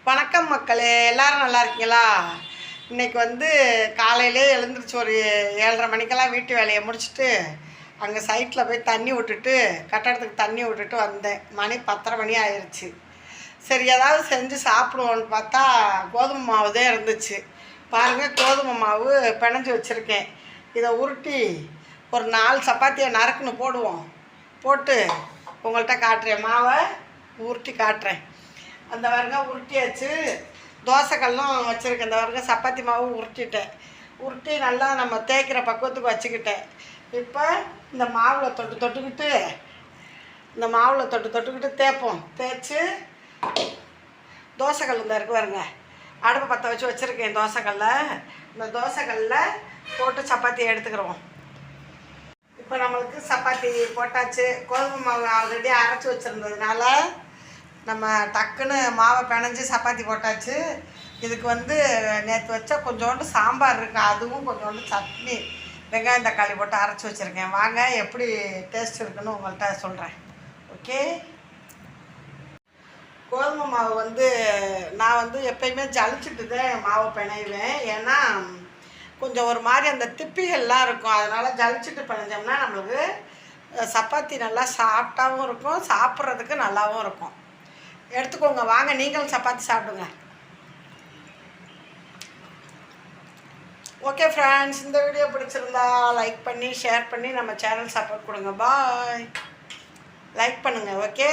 வணக்கம் மக்களே, எல்லாரும் நல்லா இருக்கீங்களா? இன்றைக்கி வந்து காலையிலே எழுந்திரிச்சு ஒரு 7:30 மணிக்கெல்லாம் வீட்டு வேலையை முடிச்சுட்டு அங்கே சைட்டில் போய் தண்ணி விட்டுட்டு கட்டடத்துக்கு தண்ணி விட்டுட்டு வந்தேன். மணி 10:30 மணி ஆயிடுச்சு. சரி, ஏதாவது செஞ்சு சாப்பிடுவோன்னு பார்த்தா கோதுமை மாவு தான் இருந்துச்சு. பாருங்கள், கோதுமை மாவு பிணைஞ்சி வச்சுருக்கேன். இதை உருட்டி ஒரு 4 சப்பாத்தியை நறுக்குன்னு போடுவோம். போட்டு உங்கள்கிட்ட காட்டுறேன், மாவை உருட்டி காட்டுறேன். அந்த வருங்க உருட்டியாச்சு. தோசைக்கல்லும் வச்சுருக்கேன். இந்த வருங்க சப்பாத்தி மாவு உருட்டிட்டேன். உருட்டி நல்லா நம்ம தேய்க்கிற பக்குவத்துக்கு வச்சுக்கிட்டேன். இப்போ இந்த மாவில் தொட்டுக்கிட்டு தேய்ப்போம். தேய்ச்சி தோசைக்கல் இந்த இருக்கு பாருங்க, அடுப்பை பற்ற வச்சு வச்சுருக்கேன். இந்த தோசைக்கல்லில் போட்டு சப்பாத்தியை எடுத்துக்கிறோம். இப்போ நம்மளுக்கு சப்பாத்தி போட்டாச்சு. கோதுமை மாவு ஆல்ரெடி அரைச்சி வச்சுருந்ததுனால நம்ம டக்குன்னு மாவை பிணைஞ்சி சப்பாத்தி போட்டாச்சு. இதுக்கு வந்து நேற்று வச்சா கொஞ்சோண்டு சாம்பார் இருக்குது, அதுவும் கொஞ்சோண்டு சட்னி வெங்காயம் தக்காளி போட்டு அரைச்சி வச்சுருக்கேன். வாங்க எப்படி டேஸ்ட் இருக்குன்னு உங்கள்கிட்ட சொல்கிறேன். ஓகே, கோதுமை மாவு வந்து நான் வந்து எப்பயுமே ஜலிச்சுட்டு தான் மாவை பிணைவேன். ஏன்னா கொஞ்சம் ஒரு மாதிரி அந்த திப்பிகள்லாம் இருக்கும். அதனால் ஜலிச்சுட்டு பிணைஞ்சோம்னா நம்மளுக்கு சப்பாத்தி நல்லா சாஃப்டாகவும் இருக்கும், சாப்பிட்றதுக்கு நல்லாவும் இருக்கும். எடுத்துக்கோங்க, வாங்க நீங்களும் சப்பாத்தி சாப்பிடுங்க. ஓகே ஃப்ரெண்ட்ஸ், இந்த வீடியோ பிடிச்சிருந்தா லைக் பண்ணி ஷேர் பண்ணி நம்ம சேனல் சப்போர்ட் கொடுங்க. பாய். லைக் பண்ணுங்கள். ஓகே.